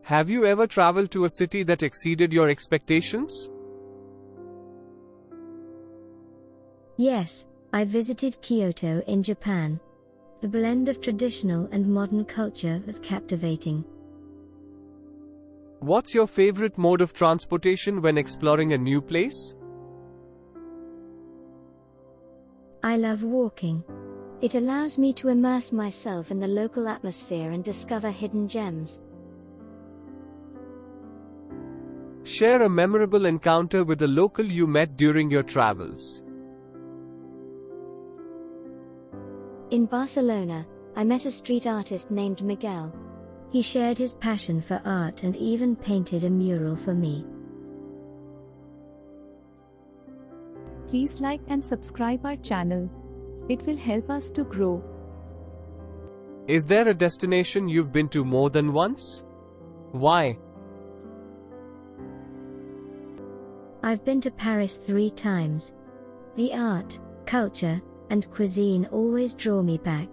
Have you ever traveled to a city that exceeded your expectations? Yes, I visited Kyoto in Japan. The blend of traditional and modern culture was captivating. What's your favorite mode of transportation when exploring a new place? I love walking. It allows me to immerse myself in the local atmosphere and discover hidden gems. Share a memorable encounter with a local you met during your travels. In Barcelona, I met a street artist named Miguel. He shared his passion for art and even painted a mural for me. Please like and subscribe our channel. It will help us to grow. Is there a destination you've been to more than once? Why? I've been to Paris 3 times. The art, culture, and cuisine always draw me back.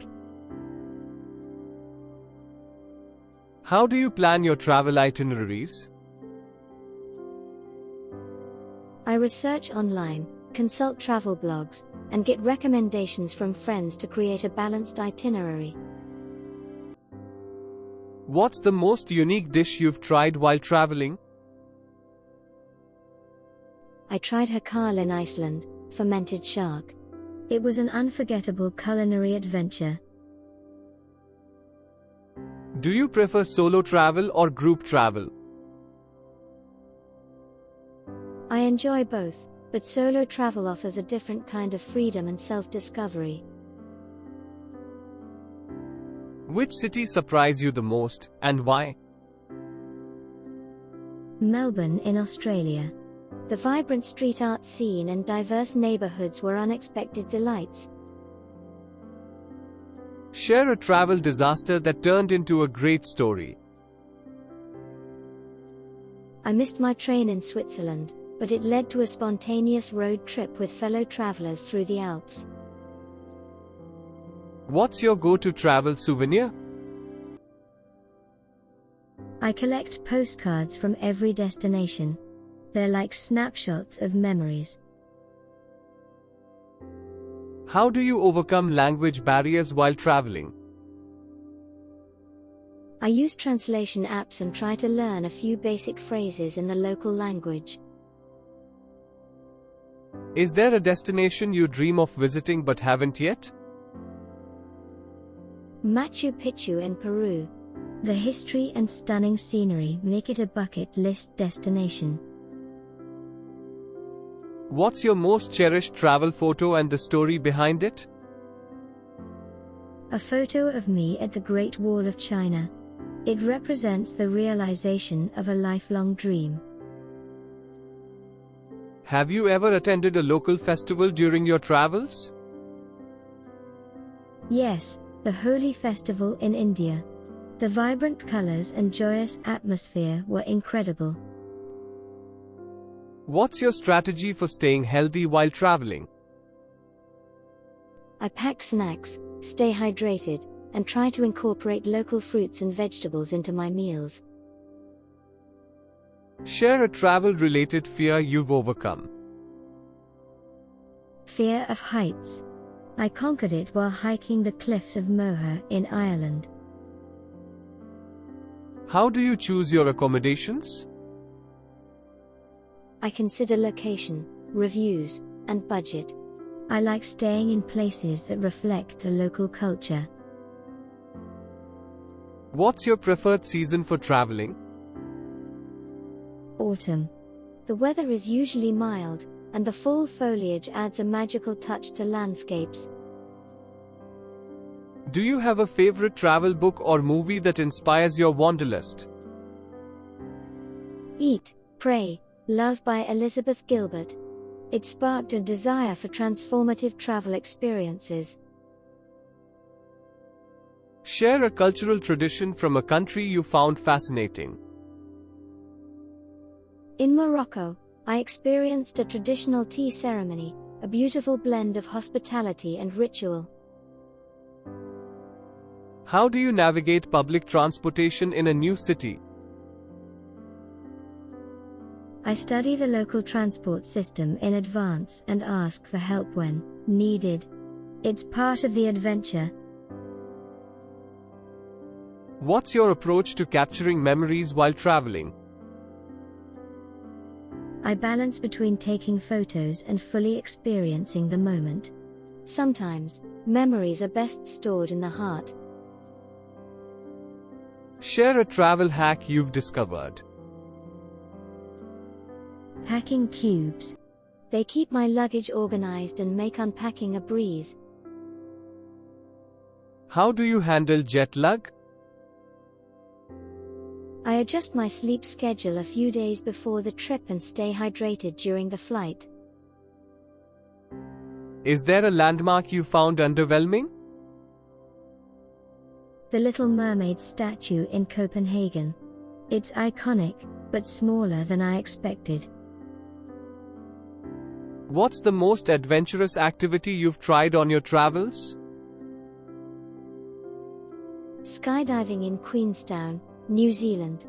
How do you plan your travel itineraries? I research online, consult travel blogs, and get recommendations from friends to create a balanced itinerary. What's the most unique dish you've tried while traveling? I tried hakal in Iceland, fermented shark. It was an unforgettable culinary adventure. Do you prefer solo travel or group travel? I enjoy both, but solo travel offers a different kind of freedom and self-discovery. Which city surprised you the most, and why? Melbourne in Australia. The vibrant street art scene and diverse neighborhoods were unexpected delights. Share a travel disaster that turned into a great story. I missed my train in Switzerland, but it led to a spontaneous road trip with fellow travelers through the Alps. What's your go-to travel souvenir? I collect postcards from every destination. They're like snapshots of memories. How do you overcome language barriers while traveling? I use translation apps and try to learn a few basic phrases in the local language. Is there a destination you dream of visiting but haven't yet? Machu Picchu in Peru. The history and stunning scenery make it a bucket list destination. What's your most cherished travel photo and the story behind it? A photo of me at the Great Wall of China. It represents the realization of a lifelong dream. Have you ever attended a local festival during your travels? Yes, the Holi festival in India. The vibrant colors and joyous atmosphere were incredible. What's your strategy for staying healthy while traveling? I pack snacks, stay hydrated, and try to incorporate local fruits and vegetables into my meals. Share a travel-related fear you've overcome. Fear of heights. I conquered it while hiking the cliffs of Moher in Ireland. How do you choose your accommodations? I consider location, reviews, and budget. I like staying in places that reflect the local culture. What's your preferred season for traveling? Autumn. The weather is usually mild, and the fall foliage adds a magical touch to landscapes. Do you have a favorite travel book or movie that inspires your wanderlust? Eat, Pray, Love by Elizabeth Gilbert. It sparked a desire for transformative travel experiences. Share a cultural tradition from a country you found fascinating. In Morocco, I experienced a traditional tea ceremony, a beautiful blend of hospitality and ritual. How do you navigate public transportation in a new city? I study the local transport system in advance and ask for help when needed. It's part of the adventure. What's your approach to capturing memories while traveling? I balance between taking photos and fully experiencing the moment. Sometimes, memories are best stored in the heart. Share a travel hack you've discovered. Packing cubes. They keep my luggage organized and make unpacking a breeze. How do you handle jet lag? I adjust my sleep schedule a few days before the trip and stay hydrated during the flight. Is there a landmark you found underwhelming? The Little Mermaid statue in Copenhagen. It's iconic, but smaller than I expected. What's the most adventurous activity you've tried on your travels? Skydiving in Queenstown, New Zealand.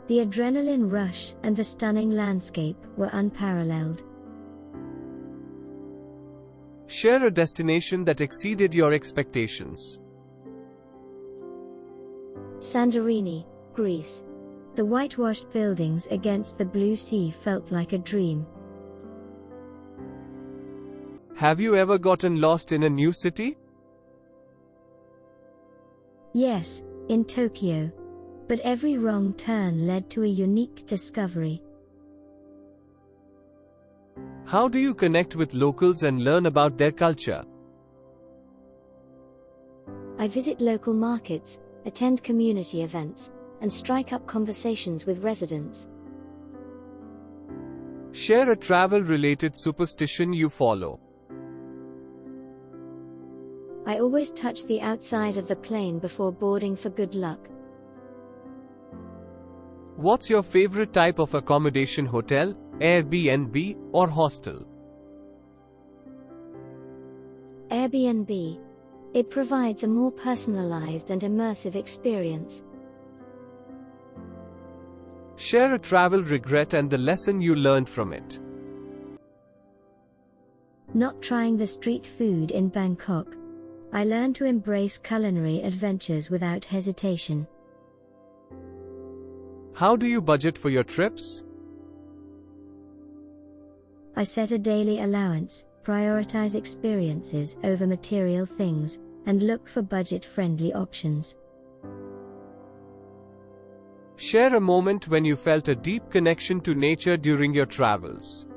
The adrenaline rush and the stunning landscape were unparalleled. Share a destination that exceeded your expectations. Santorini, Greece. The whitewashed buildings against the blue sea felt like a dream. Have you ever gotten lost in a new city? Yes, in Tokyo. But every wrong turn led to a unique discovery. How do you connect with locals and learn about their culture? I visit local markets, attend community events, and strike up conversations with residents. Share a travel-related superstition you follow. I always touch the outside of the plane before boarding for good luck. What's your favorite type of accommodation: hotel, Airbnb, or hostel? Airbnb. It provides a more personalized and immersive experience. Share a travel regret and the lesson you learned from it. Not trying the street food in Bangkok. I learned to embrace culinary adventures without hesitation. How do you budget for your trips? I set a daily allowance, prioritize experiences over material things, and look for budget-friendly options. Share a moment when you felt a deep connection to nature during your travels.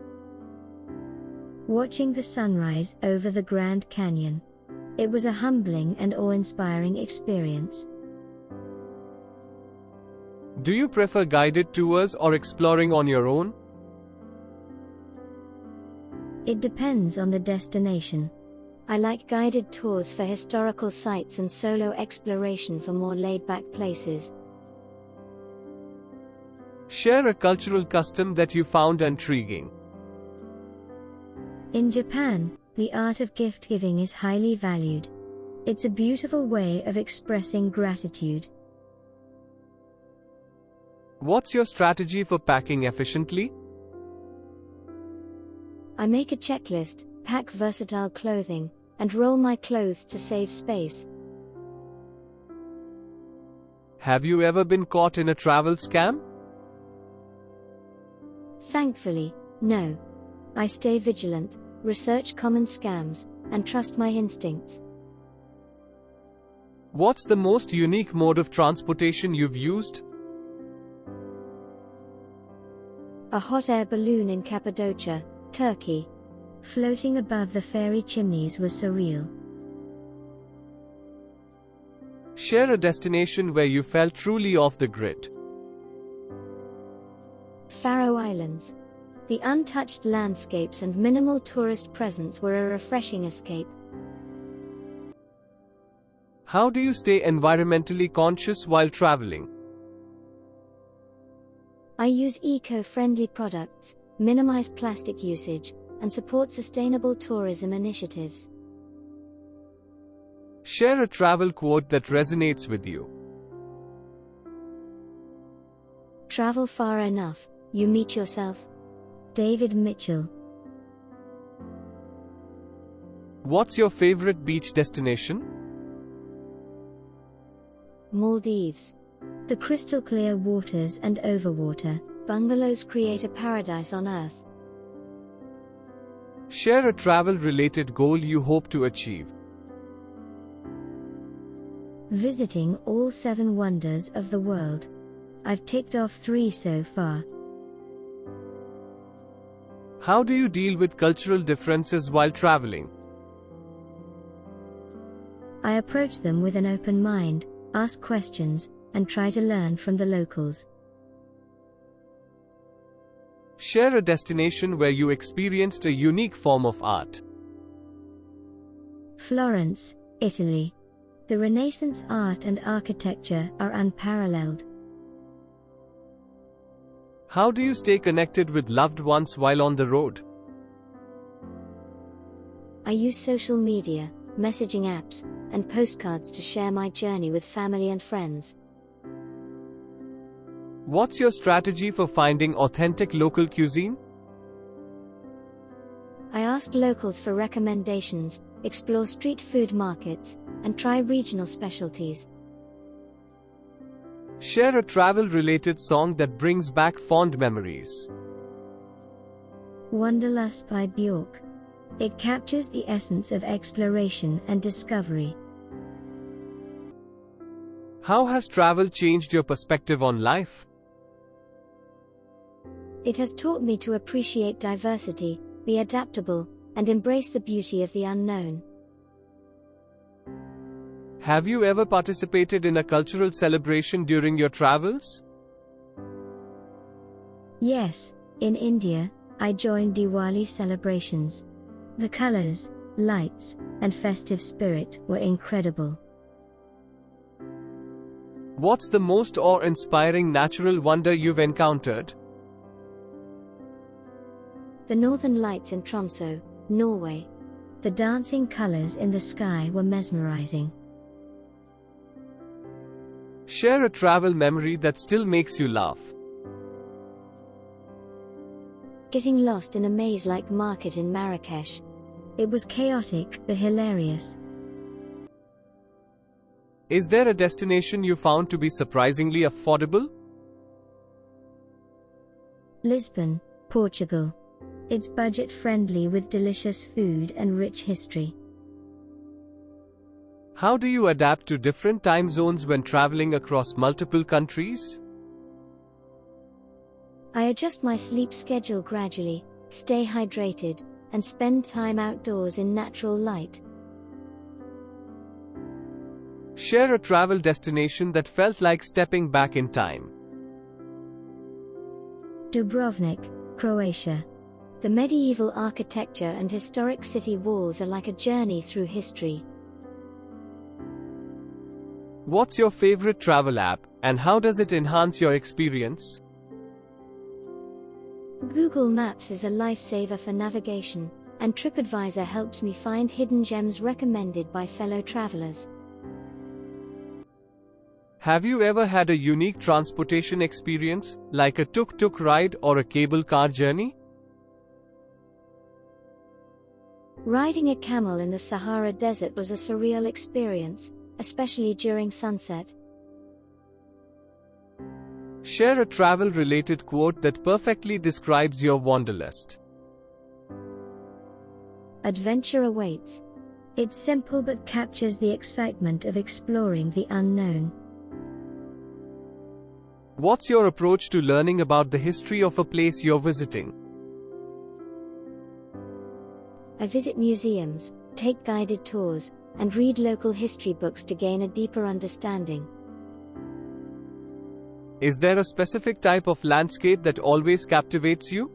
Watching the sunrise over the Grand Canyon. It was a humbling and awe-inspiring experience. Do you prefer guided tours or exploring on your own? It depends on the destination. I like guided tours for historical sites and solo exploration for more laid-back places. Share a cultural custom that you found intriguing. In Japan, the art of gift-giving is highly valued. It's a beautiful way of expressing gratitude. What's your strategy for packing efficiently? I make a checklist, pack versatile clothing, and roll my clothes to save space. Have you ever been caught in a travel scam? Thankfully, no. I stay vigilant, research common scams, and trust my instincts. What's the most unique mode of transportation you've used? A hot air balloon in Cappadocia, Turkey. Floating above the fairy chimneys was surreal. Share a destination where you felt truly off the grid. Faroe Islands. The untouched landscapes and minimal tourist presence were a refreshing escape. How do you stay environmentally conscious while traveling? I use eco-friendly products, minimize plastic usage, and support sustainable tourism initiatives. Share a travel quote that resonates with you. Travel far enough, you meet yourself. David Mitchell. What's your favorite beach destination? Maldives. The crystal clear waters and overwater bungalows create a paradise on earth. Share a travel-related goal you hope to achieve. Visiting all 7 wonders of the world. I've ticked off 3 so far. How do you deal with cultural differences while traveling? I approach them with an open mind, ask questions, and try to learn from the locals. Share a destination where you experienced a unique form of art. Florence, Italy. The Renaissance art and architecture are unparalleled. How do you stay connected with loved ones while on the road? I use social media, messaging apps, and postcards to share my journey with family and friends. What's your strategy for finding authentic local cuisine? I ask locals for recommendations, explore street food markets, and try regional specialties. Share a travel-related song that brings back fond memories. Wanderlust by Björk. It captures the essence of exploration and discovery. How has travel changed your perspective on life? It has taught me to appreciate diversity, be adaptable, and embrace the beauty of the unknown. Have you ever participated in a cultural celebration during your travels? Yes, in India, I joined Diwali celebrations. The colors, lights, and festive spirit were incredible. What's the most awe-inspiring natural wonder you've encountered? The northern lights in Tromsø, Norway. The dancing colors in the sky were mesmerizing. Share a travel memory that still makes you laugh. Getting lost in a maze-like market in Marrakesh. It was chaotic but hilarious. Is there a destination you found to be surprisingly affordable? Lisbon, Portugal. It's budget-friendly with delicious food and rich history. How do you adapt to different time zones when traveling across multiple countries? I adjust my sleep schedule gradually, stay hydrated, and spend time outdoors in natural light. Share a travel destination that felt like stepping back in time. Dubrovnik, Croatia. The medieval architecture and historic city walls are like a journey through history. What's your favorite travel app, and how does it enhance your experience? Google Maps is a lifesaver for navigation, and TripAdvisor helps me find hidden gems recommended by fellow travelers. Have you ever had a unique transportation experience, like a tuk-tuk ride or a cable car journey? Riding a camel in the Sahara Desert was a surreal experience, especially during sunset. Share a travel-related quote that perfectly describes your wanderlust. Adventure awaits. It's simple but captures the excitement of exploring the unknown. What's your approach to learning about the history of a place you're visiting? I visit museums, take guided tours, and read local history books to gain a deeper understanding. Is there a specific type of landscape that always captivates you?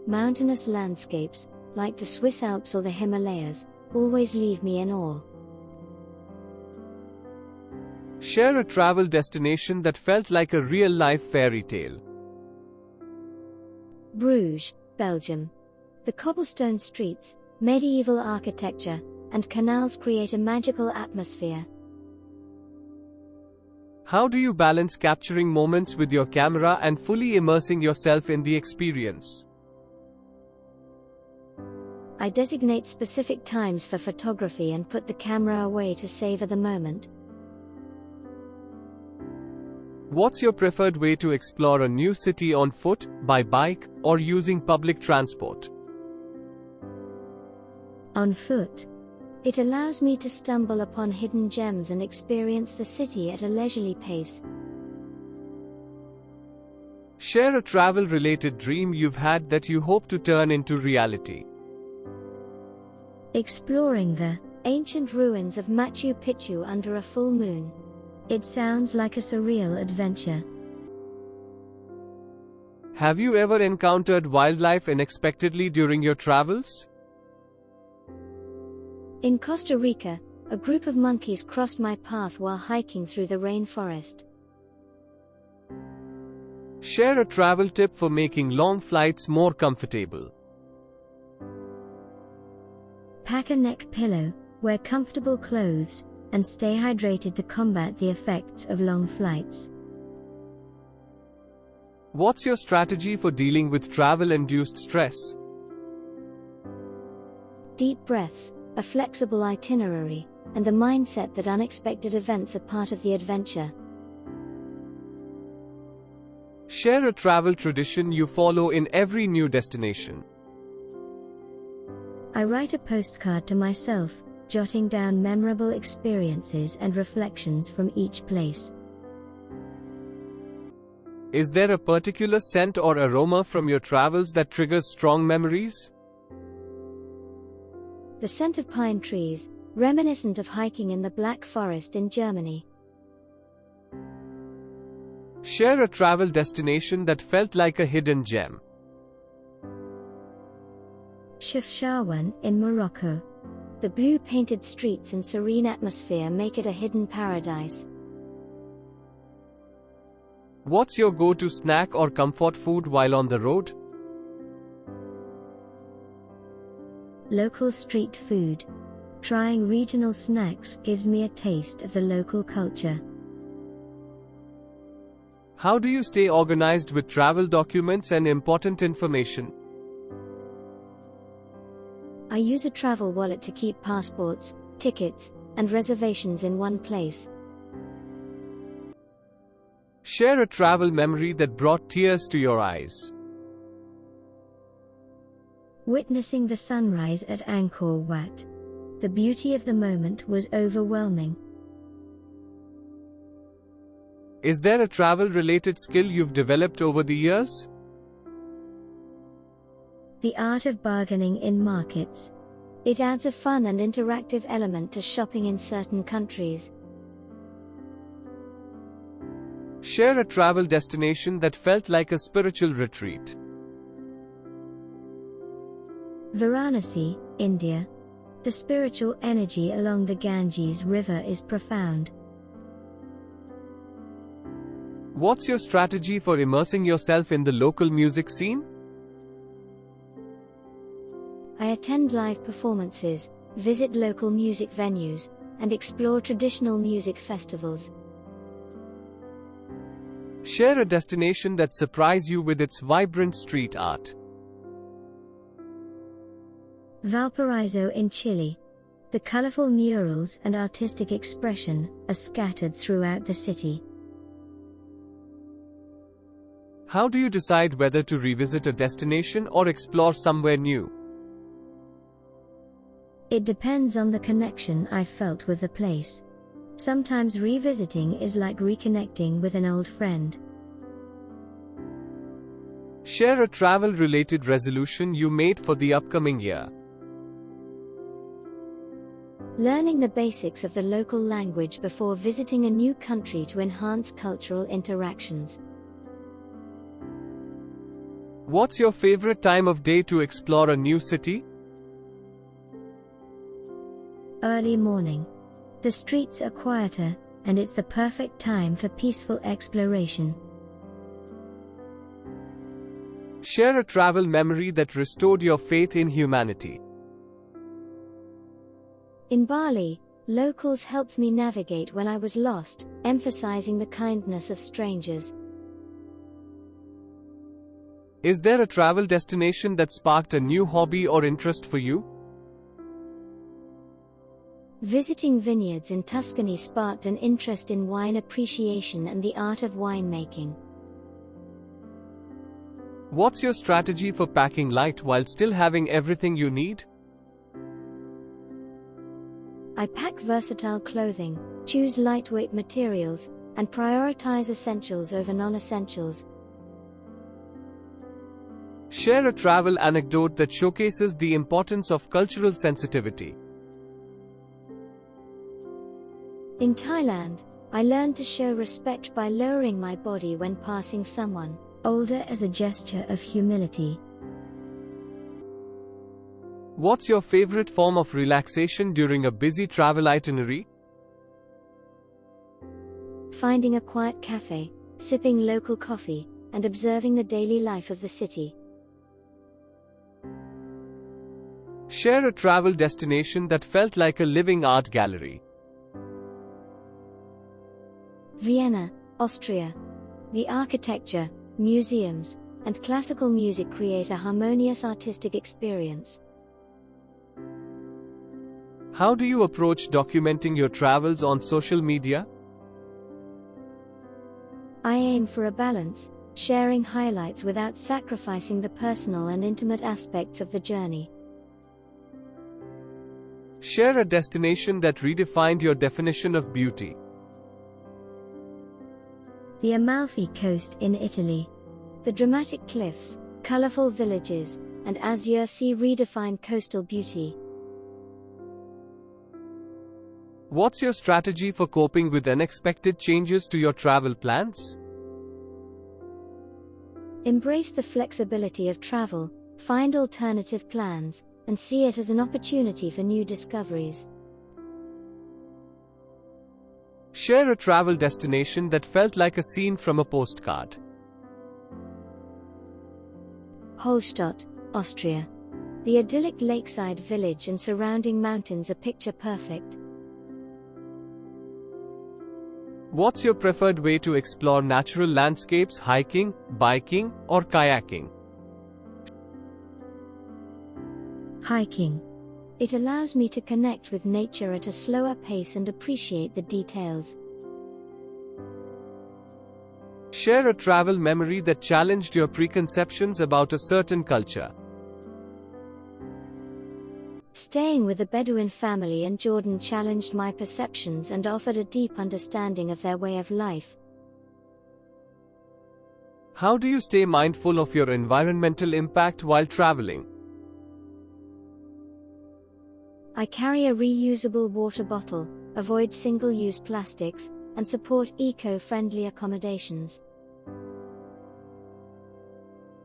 Mountainous landscapes, like the Swiss Alps or the Himalayas, always leave me in awe. Share a travel destination that felt like a real-life fairy tale. Bruges, Belgium. The cobblestone streets, medieval architecture, and canals create a magical atmosphere. How do you balance capturing moments with your camera and fully immersing yourself in the experience? I designate specific times for photography and put the camera away to savor the moment. What's your preferred way to explore a new city: on foot, by bike, or using public transport? On foot. It allows me to stumble upon hidden gems and experience the city at a leisurely pace. Share a travel-related dream you've had that you hope to turn into reality. Exploring the ancient ruins of Machu Picchu under a full moon. It sounds like a surreal adventure. Have you ever encountered wildlife unexpectedly during your travels? In Costa Rica, a group of monkeys crossed my path while hiking through the rainforest. Share a travel tip for making long flights more comfortable. Pack a neck pillow, wear comfortable clothes, and stay hydrated to combat the effects of long flights. What's your strategy for dealing with travel-induced stress? Deep breaths, a flexible itinerary, and the mindset that unexpected events are part of the adventure. Share a travel tradition you follow in every new destination. I write a postcard to myself, jotting down memorable experiences and reflections from each place. Is there a particular scent or aroma from your travels that triggers strong memories? The scent of pine trees, reminiscent of hiking in the Black Forest in Germany. Share a travel destination that felt like a hidden gem. Chefchaouen in Morocco. The blue-painted streets and serene atmosphere make it a hidden paradise. What's your go-to snack or comfort food while on the road? Local street food. Trying regional snacks gives me a taste of the local culture. How do you stay organized with travel documents and important information? I use a travel wallet to keep passports, tickets, and reservations in one place. Share a travel memory that brought tears to your eyes. Witnessing the sunrise at Angkor Wat. The beauty of the moment was overwhelming. Is there a travel-related skill you've developed over the years? The art of bargaining in markets. It adds a fun and interactive element to shopping in certain countries. Share a travel destination that felt like a spiritual retreat. Varanasi, India. The spiritual energy along the Ganges River is profound. What's your strategy for immersing yourself in the local music scene? I attend live performances, visit local music venues, and explore traditional music festivals. Share a destination that surprised you with its vibrant street art. Valparaiso in Chile. The colorful murals and artistic expression are scattered throughout the city. How do you decide whether to revisit a destination or explore somewhere new? It depends on the connection I felt with the place. Sometimes revisiting is like reconnecting with an old friend. Share a travel-related resolution you made for the upcoming year. Learning the basics of the local language before visiting a new country to enhance cultural interactions. What's your favorite time of day to explore a new city? Early morning. The streets are quieter, and it's the perfect time for peaceful exploration. Share a travel memory that restored your faith in humanity. In Bali, Locals helped me navigate when I was lost, emphasizing the kindness of strangers. Is there a travel destination that sparked a new hobby or interest for you? Visiting vineyards in Tuscany sparked an interest in wine appreciation and the art of winemaking. What's your strategy for packing light while still having everything you need? I pack versatile clothing, choose lightweight materials, and prioritize essentials over non-essentials. Share a travel anecdote that showcases the importance of cultural sensitivity. In Thailand, I learned to show respect by lowering my body when passing someone older as a gesture of humility. What's your favorite form of relaxation during a busy travel itinerary? Finding a quiet cafe, sipping local coffee, and observing the daily life of the city. Share a travel destination that felt like a living art gallery. Vienna, Austria. The architecture, museums, and classical music create a harmonious artistic experience. How do you approach documenting your travels on social media? I aim for a balance, sharing highlights without sacrificing the personal and intimate aspects of the journey. Share a destination that redefined your definition of beauty. The Amalfi Coast in Italy. The dramatic cliffs, colorful villages, and azure sea redefine coastal beauty. What's your strategy for coping with unexpected changes to your travel plans? Embrace the flexibility of travel, find alternative plans, and see it as an opportunity for new discoveries. Share a travel destination that felt like a scene from a postcard. Holstadt, Austria. The idyllic lakeside village and surrounding mountains are picture perfect. What's your preferred way to explore natural landscapes, hiking, biking, or kayaking? Hiking. It allows me to connect with nature at a slower pace and appreciate the details. Share a travel memory that challenged your preconceptions about a certain culture. Staying with a Bedouin family in Jordan challenged my perceptions and offered a deep understanding of their way of life. How do you stay mindful of your environmental impact while traveling? I carry a reusable water bottle, avoid single-use plastics, and support eco-friendly accommodations.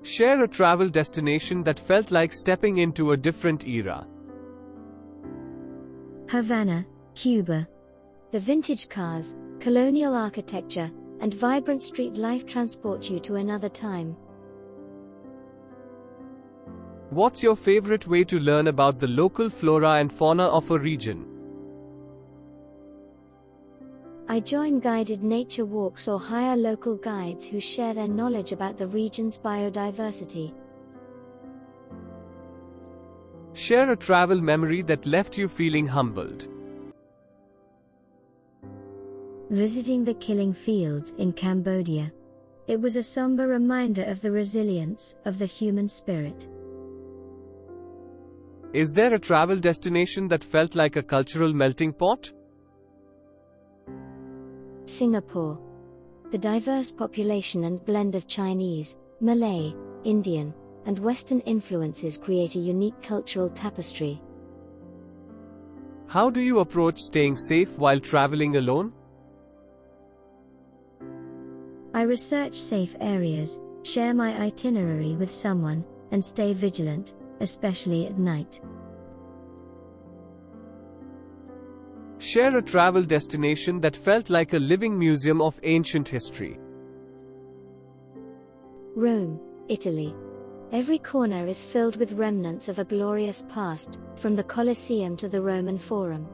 Share a travel destination that felt like stepping into a different era. Havana, Cuba. The vintage cars, colonial architecture, and vibrant street life transport you to another time. What's your favorite way to learn about the local flora and fauna of a region? I join guided nature walks or hire local guides who share their knowledge about the region's biodiversity. Share a travel memory that left you feeling humbled. Visiting the killing fields in Cambodia. It was a somber reminder of the resilience of the human spirit. Is there a travel destination that felt like a cultural melting pot? Singapore. The diverse population and blend of Chinese, Malay, Indian, and Western influences create a unique cultural tapestry. How do you approach staying safe while traveling alone? I research safe areas, share my itinerary with someone, and stay vigilant, especially at night. Share a travel destination that felt like a living museum of ancient history. Rome, Italy. Every corner is filled with remnants of a glorious past, from the Colosseum to the Roman Forum.